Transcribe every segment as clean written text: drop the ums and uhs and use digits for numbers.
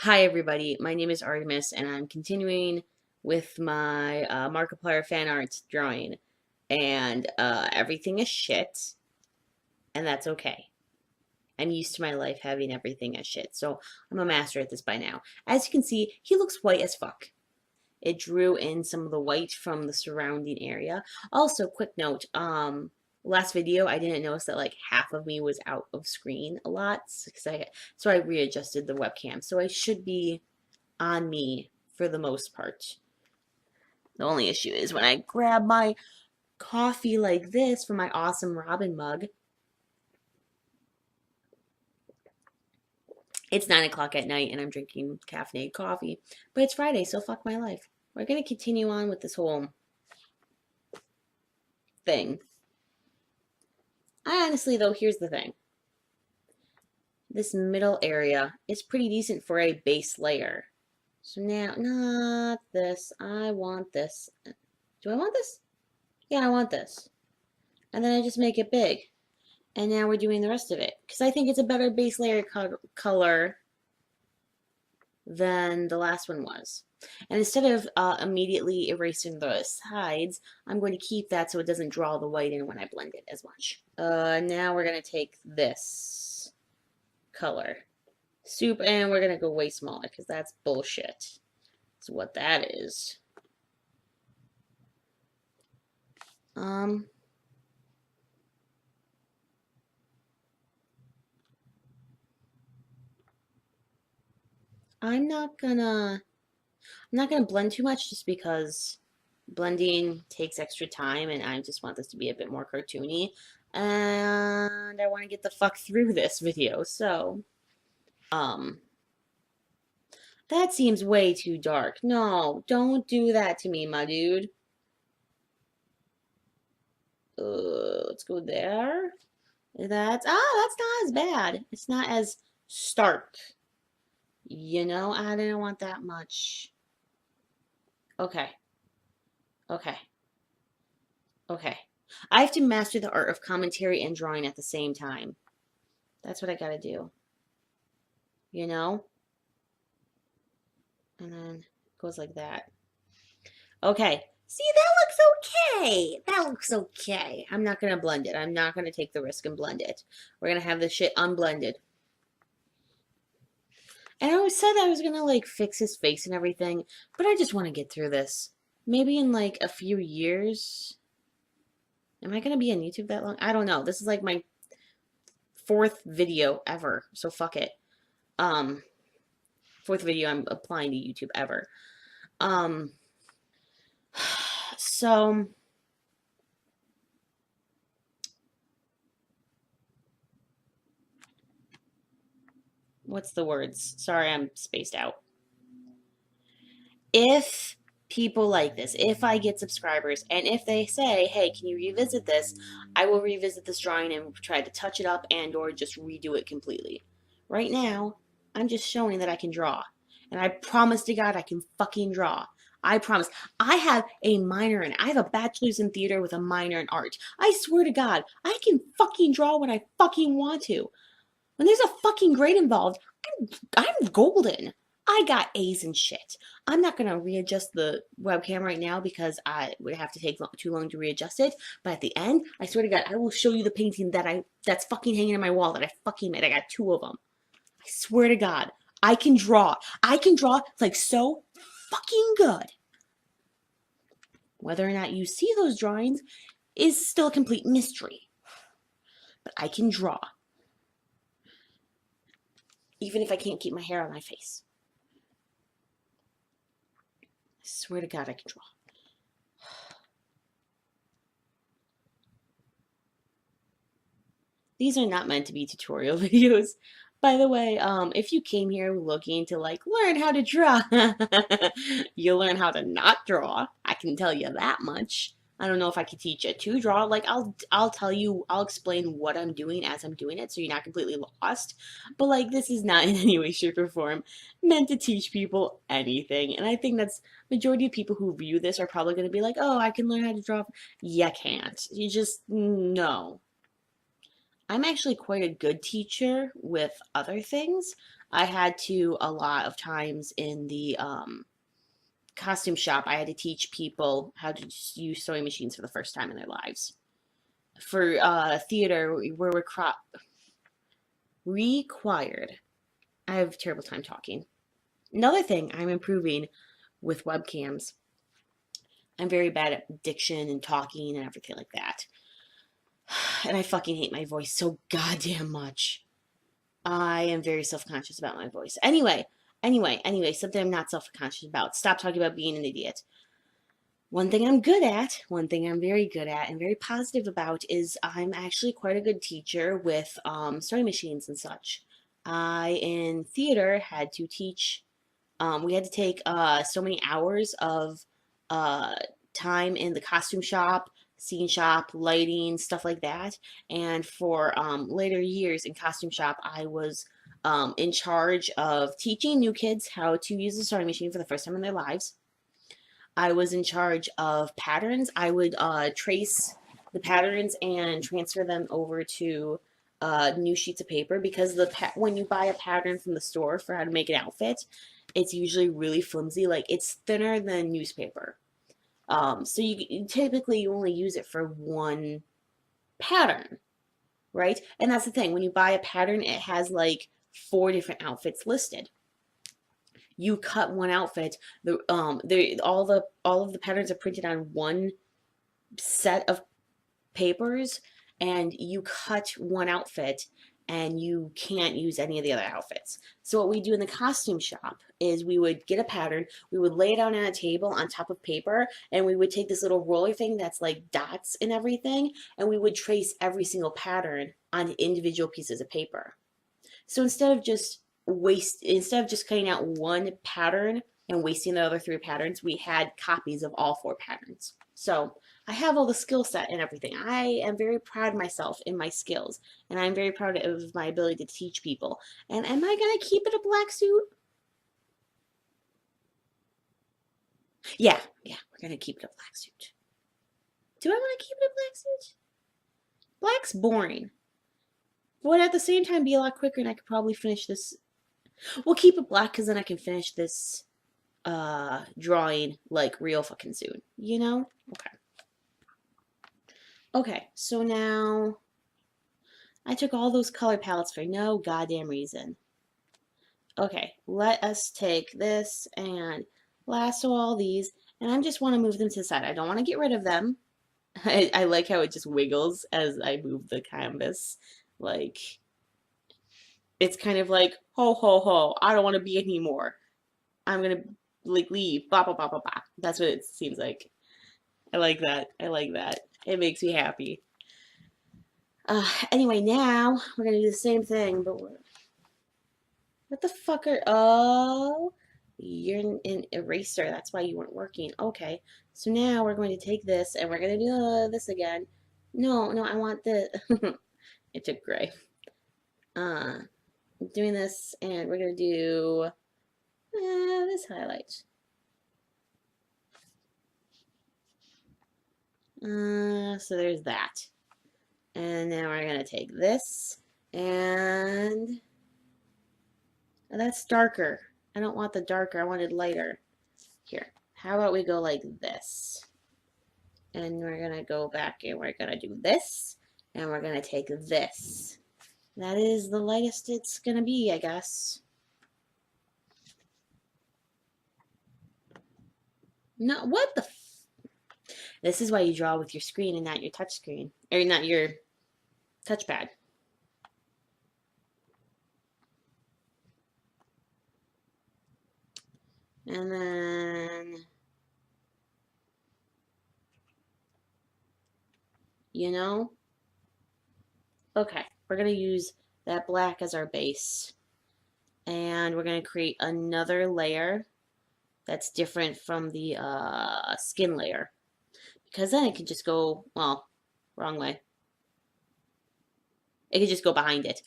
Hi everybody, my name is Artemis and I'm continuing with my Markiplier fan art drawing. And everything is shit, and that's okay. I'm used to my life having everything as shit, so I'm a master at this by now. As you can see, he looks white as fuck. It drew in some of the white from the surrounding area. Also, quick note, last video I didn't notice that like half of me was out of screen a lot, so I readjusted the webcam. So I should be on me for the most part. The only issue is when I grab my coffee like this from my awesome Robin mug, it's 9 o'clock at night and I'm drinking caffeinated coffee. But it's Friday, so fuck my life. We're going to continue on with this whole thing. Honestly, though, here's the thing. This middle area is pretty decent for a base layer. So now, not this. I want this. Do I want this? Yeah, I want this. And then I just make it big. And now we're doing the rest of it. Because I think it's a better base layer color than the last one was. And instead of immediately erasing the sides, I'm going to keep that so it doesn't draw the white in when I blend it as much. Now we're going to take this color. And we're going to go way smaller because that's bullshit. That's what that is. I'm not gonna blend too much just because blending takes extra time and I just want this to be a bit more cartoony. And I want to get the fuck through this video, so that seems way too dark. No, don't do that to me, my dude. Let's go that's not as bad. It's not as stark. You know, I didn't want that much. Okay. Okay. Okay. I have to master the art of commentary and drawing at the same time. That's what I gotta do. You know? And then it goes like that. Okay. See, that looks okay. That looks okay. I'm not gonna blend it. I'm not gonna take the risk and blend it. We're gonna have this shit unblended. And I always said I was gonna like fix his face and everything, but I just want to get through this. Maybe in like a few years. Am I gonna be on YouTube that long? I don't know. This is like my fourth video ever, so fuck it. Fourth video I'm applying to YouTube ever. So what's the words? Sorry, I'm spaced out. If people like this, if I get subscribers, and if they say, hey, can you revisit this, I will revisit this drawing and try to touch it up and or just redo it completely. Right now, I'm just showing that I can draw. And I promise to God I can fucking draw. I promise. I have a minor in it. I have a bachelor's in theater with a minor in art. I swear to God, I can fucking draw when I fucking want to. When there's a fucking grade involved, I'm golden. I got A's and shit. I'm not gonna readjust the webcam right now because I would have to take too long to readjust it. But at the end, I swear to God, I will show you the painting that's fucking hanging in my wall that I fucking made. I got two of them. I swear to God, I can draw. I can draw like so fucking good. Whether or not you see those drawings is still a complete mystery. But I can draw. Even if I can't keep my hair on my face. I swear to God, I can draw. These are not meant to be tutorial videos. By the way, if you came here looking to like learn how to draw, you'll learn how to not draw. I can tell you that much. I don't know if I could teach you to draw. Like I'll tell you, I'll explain what I'm doing as I'm doing it so you're not completely lost. But like this is not in any way, shape, or form meant to teach people anything. And I think that's majority of people who view this are probably gonna be like, oh, I can learn how to draw. You can't. You just no. I'm actually quite a good teacher with other things. I had to, a lot of times in the costume shop, I had to teach people how to use sewing machines for the first time in their lives. For theater, we're required. I have a terrible time talking. Another thing I'm improving with webcams, I'm very bad at diction and talking and everything like that. And I fucking hate my voice so goddamn much. I am very self-conscious about my voice. Anyway, something I'm not self-conscious about. Stop talking about being an idiot. One thing I'm good at, one thing I'm very good at and very positive about is I'm actually quite a good teacher with sewing machines and such. I, in theater, had to teach, we had to take so many hours of uh, time in the costume shop, scene shop, lighting, stuff like that. And for later years in costume shop, I was in charge of teaching new kids how to use the sewing machine for the first time in their lives. I was in charge of patterns. I would trace the patterns and transfer them over to new sheets of paper because when you buy a pattern from the store for how to make an outfit, it's usually really flimsy. Like it's thinner than newspaper. So you typically you only use it for one pattern, right? And that's the thing. When you buy a pattern, it has like 4 different outfits listed. You cut one outfit, all of the patterns are printed on one set of papers, and you cut one outfit and you can't use any of the other outfits. So what we do in the costume shop is we would get a pattern, we would lay it out on a table on top of paper, and we would take this little roller thing that's like dots and everything, and we would trace every single pattern on individual pieces of paper. So instead of just cutting out one pattern and wasting the other 3 patterns, we had copies of all 4 patterns. So I have all the skill set and everything. I am very proud of myself in my skills, and I'm very proud of my ability to teach people. And am I gonna keep it a black suit? Yeah, we're gonna keep it a black suit. Do I want to keep it a black suit? Black's boring. But at the same time, be a lot quicker, and I could probably finish this. We'll keep it black because then I can finish this drawing like real fucking soon, you know? Okay, so now I took all those color palettes for no goddamn reason. Okay, let us take this and lasso all these, and I just want to move them to the side. I don't want to get rid of them. I like how it just wiggles as I move the canvas. Like, it's kind of like, ho, ho, ho, I don't want to be anymore. I'm gonna, like, leave. Blah, blah, blah, blah, blah. That's what it seems like. I like that. I like that. It makes me happy. Anyway, now we're gonna do the same thing, but what the fuck are, oh, you're an eraser. That's why you weren't working. Okay, so now we're going to take this and we're gonna do this again. No, I want the, it took gray. Doing this and we're gonna do this highlight. So there's that. And now we're gonna take this and that's darker. I don't want the darker, I wanted lighter. Here, how about we go like this? And we're gonna go back and we're gonna do this, and we're gonna take this. That is the lightest it's gonna be, I guess. No, what the This is why you draw with your screen and not your touch screen, or not your touchpad. And then, you know, okay, we're gonna use that black as our base. And we're gonna create another layer that's different from the skin layer. Because then it can just go, well, wrong way. It could just go behind it.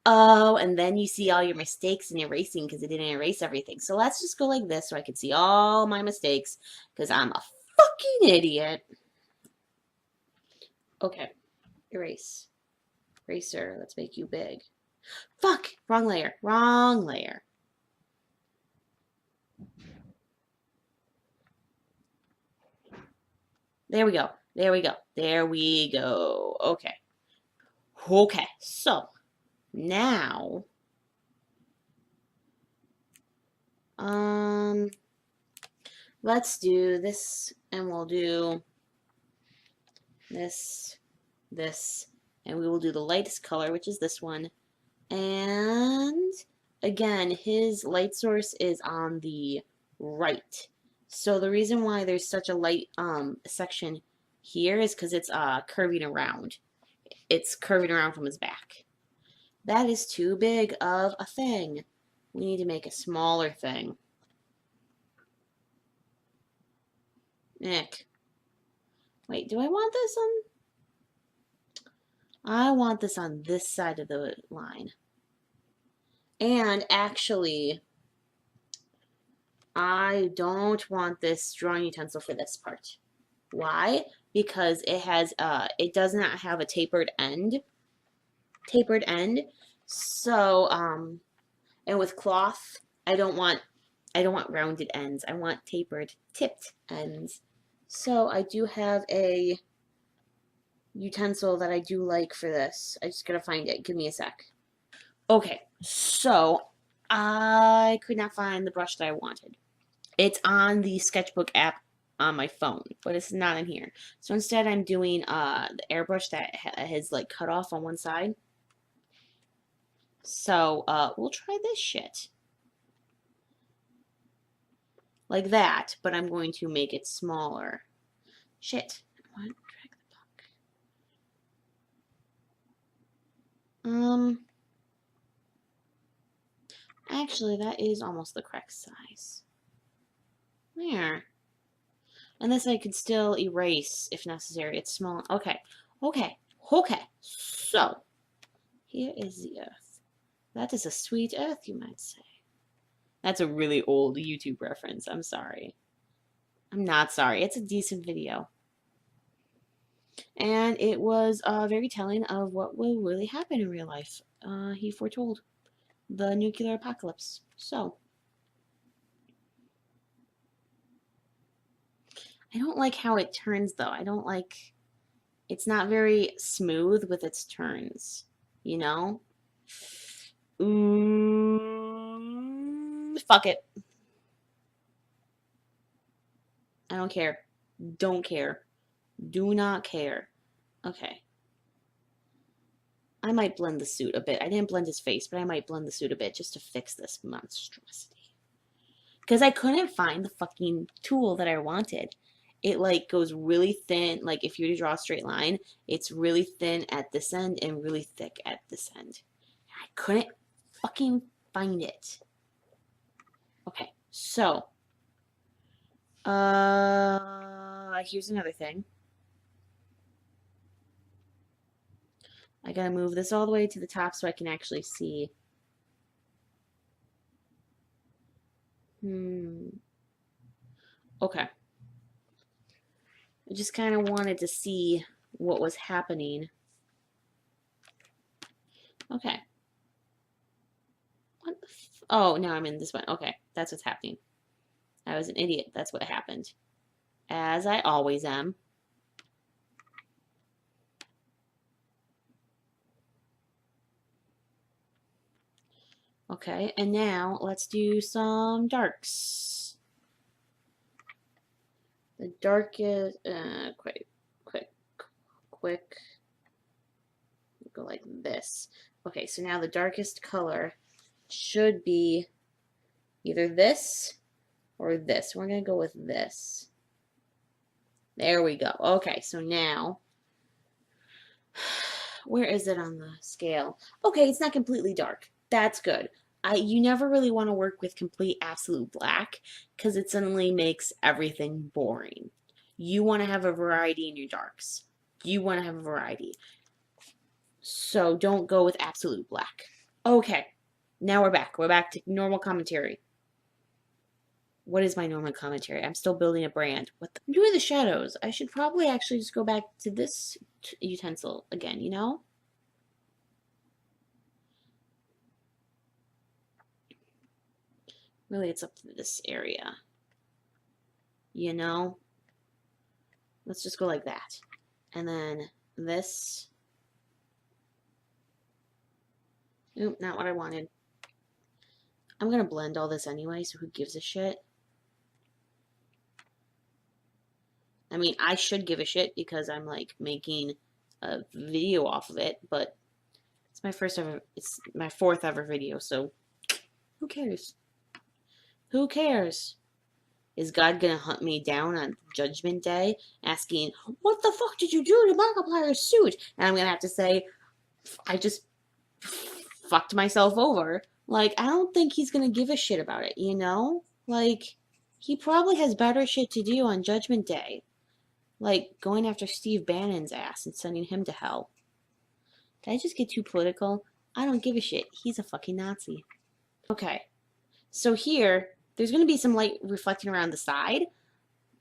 Oh, and then you see all your mistakes in erasing because it didn't erase everything. So let's just go like this so I can see all my mistakes because I'm a fucking idiot. Okay, erase. Eraser, let's make you big. Fuck! Wrong layer. Wrong layer. There we go. There we go. There we go. Okay. Okay. So, now, let's do this, and we'll do this, this, and we will do the lightest color, which is this one. And again, his light source is on the right. So the reason why there's such a light section here is because it's curving around. It's curving around from his back. That is too big of a thing. We need to make a smaller thing. Nick. Wait, do I want this on? I want this on this side of the line. And actually, I don't want this drawing utensil for this part. Why? Because it has it does not have a tapered end. So and with cloth, I don't want rounded ends. I want tapered, tipped ends. So I do have a utensil that I do like for this. I just gotta find it. Give me a sec. Okay, so I could not find the brush that I wanted. It's on the sketchbook app on my phone, but it's not in here. So instead I'm doing the airbrush that has like cut off on one side. So we'll try this shit. Like that, but I'm going to make it smaller. Shit. What? Drag the puck. Actually, that is almost the correct size. There. And this I could still erase if necessary. It's small. Okay. Okay. Okay. So, here is the earth. That is a sweet earth, you might say. That's a really old YouTube reference. I'm sorry. I'm not sorry. It's a decent video. And it was very telling of what will really happen in real life. He foretold the nuclear apocalypse. So, I don't like how it turns, though. I don't like... It's not very smooth with its turns, you know? Fuck it. I don't care. Don't care. Do not care. Okay. I might blend the suit a bit. I didn't blend his face, but I might blend the suit a bit just to fix this monstrosity. Because I couldn't find the fucking tool that I wanted. It like goes really thin. Like if you were to draw a straight line, it's really thin at this end and really thick at this end. I couldn't fucking find it. Okay, so here's another thing. I gotta move this all the way to the top so I can actually see. Okay. I just kind of wanted to see what was happening. Okay. What the oh, now I'm in this one. Okay, that's what's happening. I was an idiot. That's what happened. As I always am. Okay, and now let's do some darks. The darkest, quick. Go like this. Okay, so now the darkest color should be either this or this. We're going to go with this. There we go. Okay, so now, where is it on the scale? Okay, it's not completely dark. That's good. You never really want to work with complete absolute black because it suddenly makes everything boring. You want to have a variety in your darks. You want to have a variety. So don't go with absolute black. Okay, now we're back. We're back to normal commentary. What is my normal commentary? I'm still building a brand. I'm doing the shadows. I should probably actually just go back to this utensil again, you know? Really, it's up to this area. You know? Let's just go like that. And then this. Oop, not what I wanted. I'm going to blend all this anyway, so who gives a shit? I mean, I should give a shit because I'm, like, making a video off of it, but it's my fourth ever video, so who cares? Who cares? Is God gonna hunt me down on Judgment Day, asking, what the fuck did you do to Markiplier's suit? And I'm gonna have to say, I just fucked myself over. Like, I don't think he's gonna give a shit about it, you know? Like, he probably has better shit to do on Judgment Day. Like, going after Steve Bannon's ass and sending him to hell. Did I just get too political? I don't give a shit. He's a fucking Nazi. Okay. So here, there's going to be some light reflecting around the side,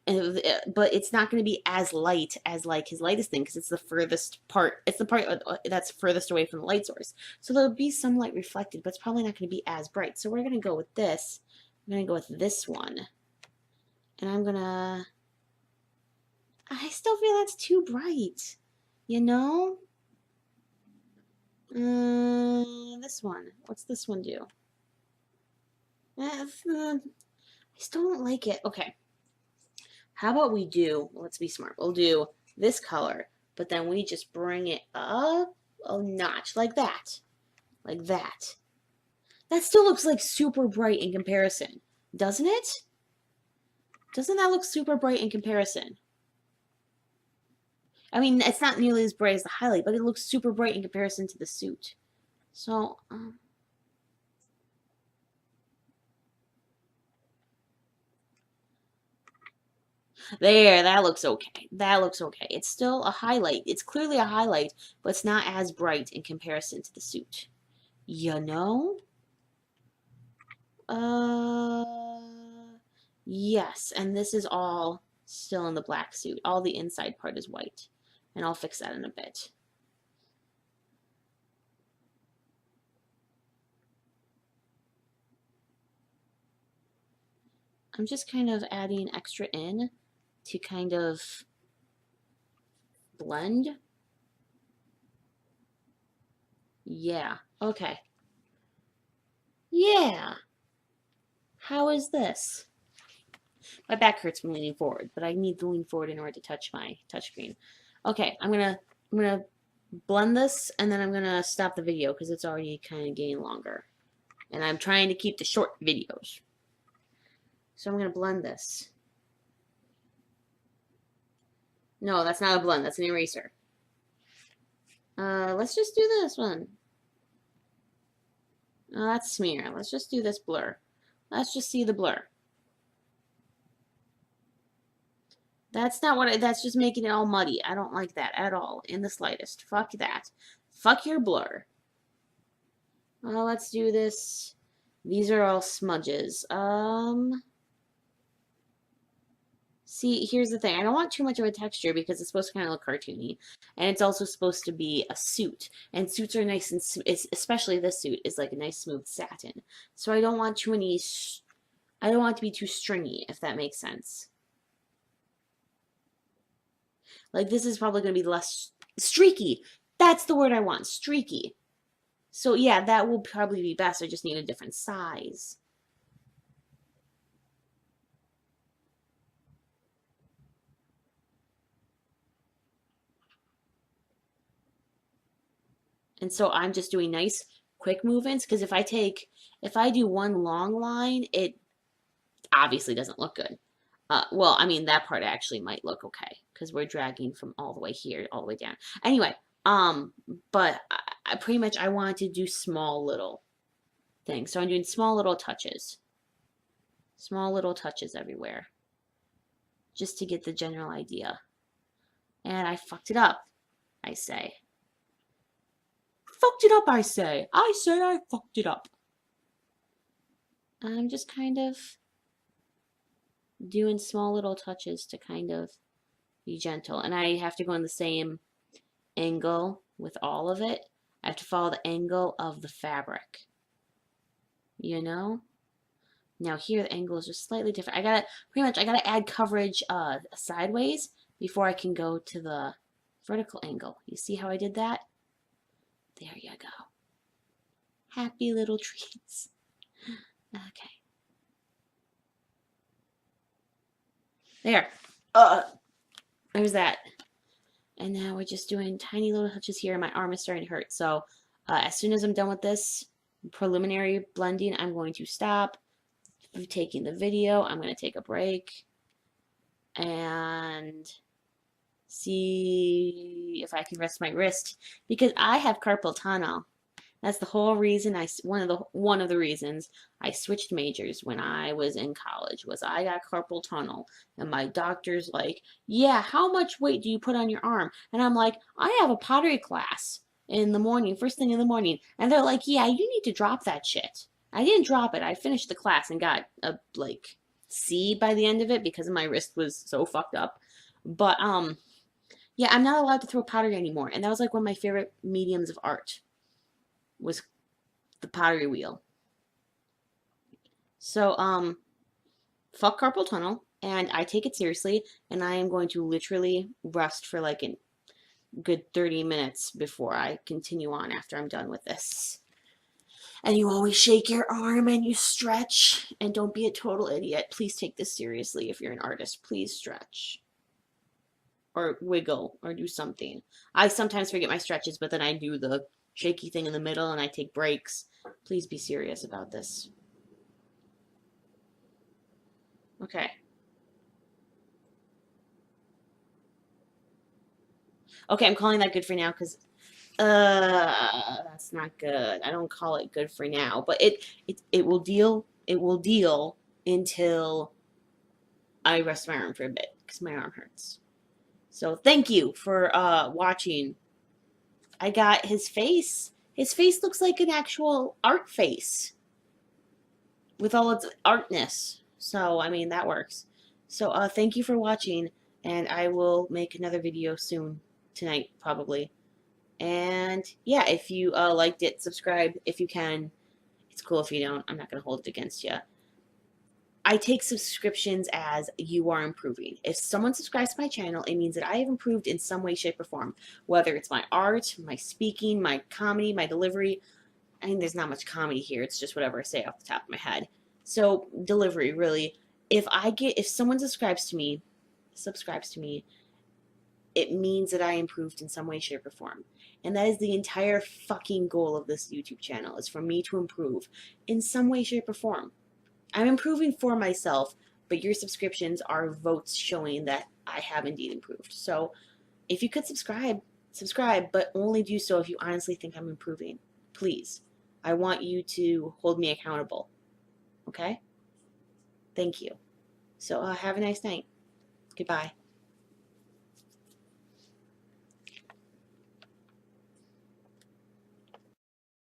but it's not going to be as light as like his lightest thing because it's the furthest part. It's the part that's furthest away from the light source. So there'll be some light reflected, but it's probably not going to be as bright. So we're going to go with this. I'm going to go with this one. And I'm going to... I still feel that's too bright. You know? This one. What's this one do? I still don't like it. Okay. How about we do, let's be smart, we'll do this color, but then we just bring it up a notch, like that. Like that. That still looks like super bright in comparison, doesn't it? Doesn't that look super bright in comparison? I mean, it's not nearly as bright as the highlight, but it looks super bright in comparison to the suit. So, there, that looks okay. That looks okay. It's still a highlight. It's clearly a highlight, but it's not as bright in comparison to the suit. You know? Yes, and this is all still in the black suit. All the inside part is white. And I'll fix that in a bit. I'm just kind of adding extra in to kind of blend. Yeah, okay. Yeah. How is this? My back hurts from leaning forward, but I need to lean forward in order to touch my touchscreen. Okay, I'm gonna blend this, and then I'm gonna stop the video because it's already kind of getting longer. And I'm trying to keep the short videos. So I'm gonna blend this. No, that's not a blend, that's an eraser. Let's just do this one. Oh, that's smear. Let's just do this blur. Let's just see the blur. That's not what that's just making it all muddy. I don't like that at all, in the slightest. Fuck that. Fuck your blur. Let's do this. These are all smudges. See, here's the thing. I don't want too much of a texture because it's supposed to kind of look cartoony. And it's also supposed to be a suit. And suits are nice and, especially this suit, is like a nice smooth satin. So I don't want too many, I don't want it to be too stringy, if that makes sense. Like, this is probably going to be less streaky. That's the word I want, streaky. So, yeah, that will probably be best. I just need a different size. And so I'm just doing nice, quick movements, because if I do one long line, it obviously doesn't look good. Well, I mean, that part actually might look okay, because we're dragging from all the way here, all the way down. Anyway, but I pretty much, I wanted to do small little things. So I'm doing small little touches. Small little touches everywhere. Just to get the general idea. And I fucked it up, I say. Fucked it up, I say. I said I fucked it up. I'm just kind of doing small little touches to kind of be gentle. And I have to go in the same angle with all of it. I have to follow the angle of the fabric. You know? Now here the angle is just slightly different. I gotta add coverage sideways before I can go to the vertical angle. You see how I did that? There you go. Happy little treats. Okay. There. There's that. And now we're just doing tiny little touches here, and my arm is starting to hurt. So as soon as I'm done with this preliminary blending, I'm going to stop. I'm taking the video. I'm going to take a break and see if I can rest my wrist because I have carpal tunnel. That's the whole reason one of the reasons I switched majors when I was in college was I got carpal tunnel and my doctor's like, "Yeah, how much weight do you put on your arm?" And I'm like, "I have a pottery class in the morning, first thing in the morning." And they're like, "Yeah, you need to drop that shit." I didn't drop it. I finished the class and got a like C by the end of it because my wrist was so fucked up. But yeah, I'm not allowed to throw pottery anymore. And that was like one of my favorite mediums of art was the pottery wheel. So, fuck carpal tunnel, and I take it seriously, and I am going to literally rest for like a good 30 minutes before I continue on after I'm done with this. And you always shake your arm and you stretch, and don't be a total idiot. Please take this seriously if you're an artist. Please stretch. Or wiggle, or do something. I sometimes forget my stretches, but then I do the shaky thing in the middle and I take breaks. Please be serious about this. Okay. Okay, I'm calling that good for now because that's not good. I don't call it good for now, but it will deal until I rest my arm for a bit because my arm hurts. So thank you for watching. I got his face. His face looks like an actual art face with all its artness. So, I mean, that works. So, thank you for watching, and I will make another video soon, tonight, probably. And, yeah, if you liked it, subscribe if you can. It's cool if you don't. I'm not going to hold it against you. I take subscriptions as you are improving. If someone subscribes to my channel, it means that I have improved in some way, shape, or form. Whether it's my art, my speaking, my comedy, my delivery. I mean, there's not much comedy here. It's just whatever I say off the top of my head. So delivery, really. If someone subscribes to me, it means that I improved in some way, shape, or form. And that is the entire fucking goal of this YouTube channel, is for me to improve in some way, shape, or form. I'm improving for myself, but your subscriptions are votes showing that I have indeed improved. So if you could subscribe, but only do so if you honestly think I'm improving. Please. I want you to hold me accountable. Okay? Thank you. So have a nice night. Goodbye.